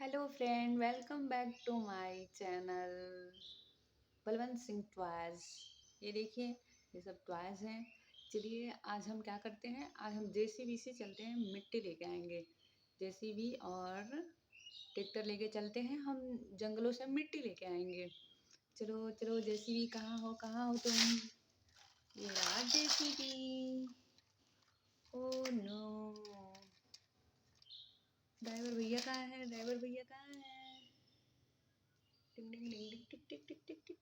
Hello friend, welcome back to my channel Balwant Singh toys. ये देखिए, ये सब टॉयज हैं। चलिए आज हम क्या करते हैं, आज हम जेसीबी से चलते हैं, मिट्टी लेके आएंगे। जेसीबी और ट्रैक्टर लेके चलते हैं, हम जंगलों से मिट्टी लेके आएंगे। चलो चलो, जेसीबी कहाँ हो तुम? ये रहा जेसीबी। ओ नो, ड्राइवर भैया कहाँ है? ड्राइवर भैया कहाँ है? टिक टिक टिक टिक टिक टिक टिक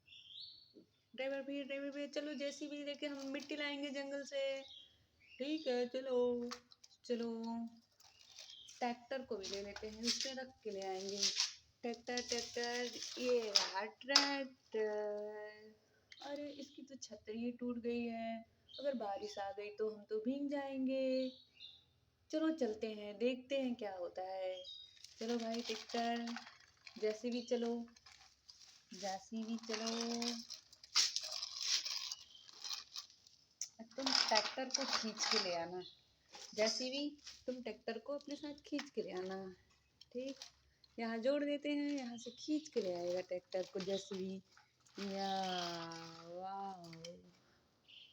टिक। ड्राइवर भैया चलो, जेसीबी लेके हम मिट्टी लाएंगे जंगल से। ठीक है, चलो चलो। ट्रैक्टर को भी ले लेते हैं, उसमें रख के ले आएंगे। ट्रैक्टर ट्रैक्टर, ये रहा ट्रैक्टर। अरे इसकी तो छतरी टूट गई है, अगर बारिश आ गई तो हम तो भीग जाएंगे। चलो चलते हैं, देखते हैं क्या होता है। चलो भाई ट्रैक्टर, जेसीबी चलो, जेसीबी चलो। तुम ट्रैक्टर को खींच के ले आना। जेसीबी, तुम ट्रैक्टर को अपने साथ खींच के ले आना। ठीक, यहाँ जोड़ देते हैं, यहाँ से खींच के ले आएगा ट्रैक्टर को जेसीबी। या वाह,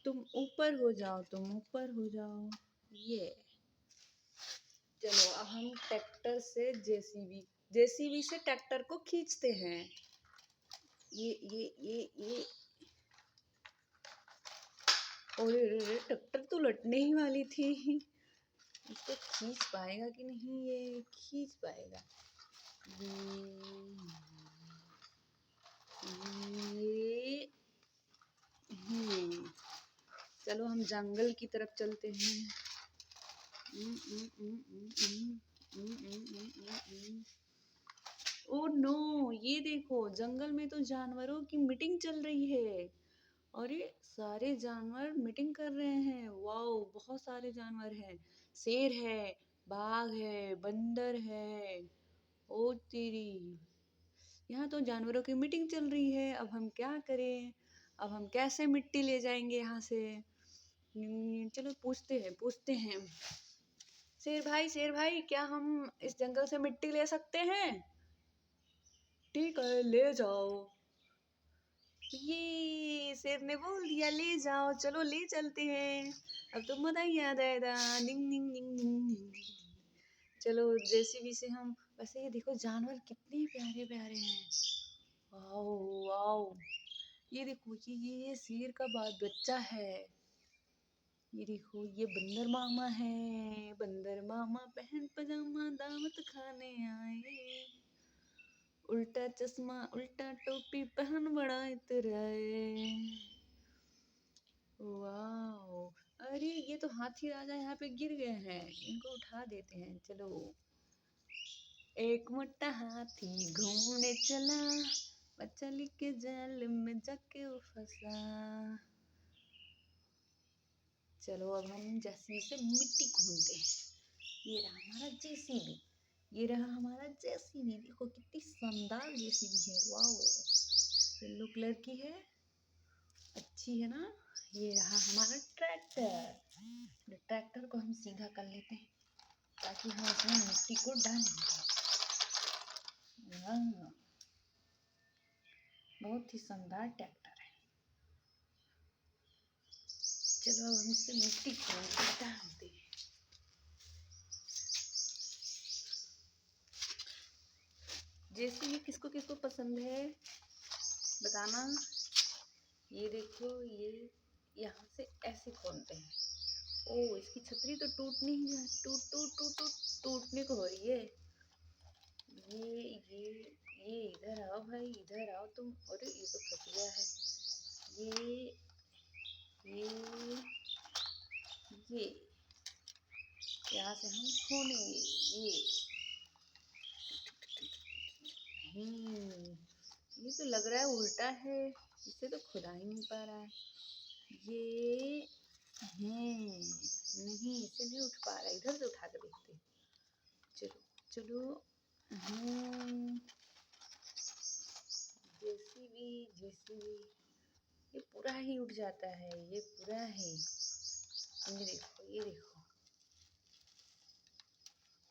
तुम ऊपर हो जाओ, तुम ऊपर हो जाओ। ये चलो, अब हम ट्रैक्टर से जेसीबी, जेसीबी से ट्रैक्टर को खींचते हैं। ये और ट्रैक्टर तो लटने ही वाली थी। इसको खींच पाएगा कि नहीं? ये खींच पाएगा। ये चलो हम जंगल की तरफ चलते हैं। ओ नो, ये देखो, जंगल में तो जानवरों की मीटिंग चल रही है। और ये सारे जानवर मीटिंग कर रहे हैं। वाओ, बहुत सारे जानवर हैं। शेर है, बाघ है, बंदर है। ओ तेरी, यहाँ तो जानवरों की मीटिंग चल रही है। अब हम क्या करें? अब हम कैसे मिट्टी ले जाएंगे यहाँ से? चलो पूछते हैं। शेर भाई, क्या हम इस जंगल से मिट्टी ले सकते हैं? ठीक है, ले जाओ। ये शेर ने बोल दिया, ले जाओ। चलो ले चलते हैं। अब तो मजा ही याद आएगा। डिंग डिंग डिंग डिंग डिंग। चलो जेसीबी से हम, वैसे ये देखो जानवर कितने प्यारे प्यारे हैं। वाओ वाओ, ये देखो, ये शेर का बाल बच्चा है। ये देखो, ये बंदर मामा है। बंदर मामा पहन पजामा दावत खाने आए। उल्टा चश्मा उल्टा टोपी पहन बड़ा इतराए। वाओ, अरे ये तो हाथी राजा यहाँ पे गिर गए हैं, इनको उठा देते हैं। चलो, एक मोटा हाथी घूमने चला, मछली के जाल में जाके वो फंसा। चलो अब हम जेसीबी से मिट्टी खोदते हैं। ये रहा हमारा जेसीबी, ये रहा हमारा जेसीबी। देखो कितनी शानदार जेसीबी है। वाओ, येलो कलर की है, अच्छी है ना। ये रहा हमारा ट्रैक्टर। ट्रैक्टर को हम सीधा कर लेते हैं ताकि हम उसमें मिट्टी को डालेंगे। हाँ, बहुत ही शानदार ट्रैक्टर है। चलो अब हम इससे मिट्टी खोद के डालते हैं। जैसे ये किसको किसको पसंद है बताना। ये देखो, ये यहाँ से ऐसे खोलते हैं। ओ, इसकी छतरी तो टूटने ही है, टूट टूट टूट टूट टूटने को हो रही है। ये इधर आओ भाई, इधर आओ तुम। अरे ये तो फट गया है। ये ये यहाँ से हम खोलेंगे। ये तो लग रहा है उल्टा है, इसे तो खुदा ही नहीं पा रहा है। ये नहीं, इसे नहीं उठ पा रहा। इधर से उठा कर देखते हैं। चलो चलो। जेसीबी जेसीबी, ये पूरा ही उठ जाता है, ये पूरा ही। ये देखो, ये देखो।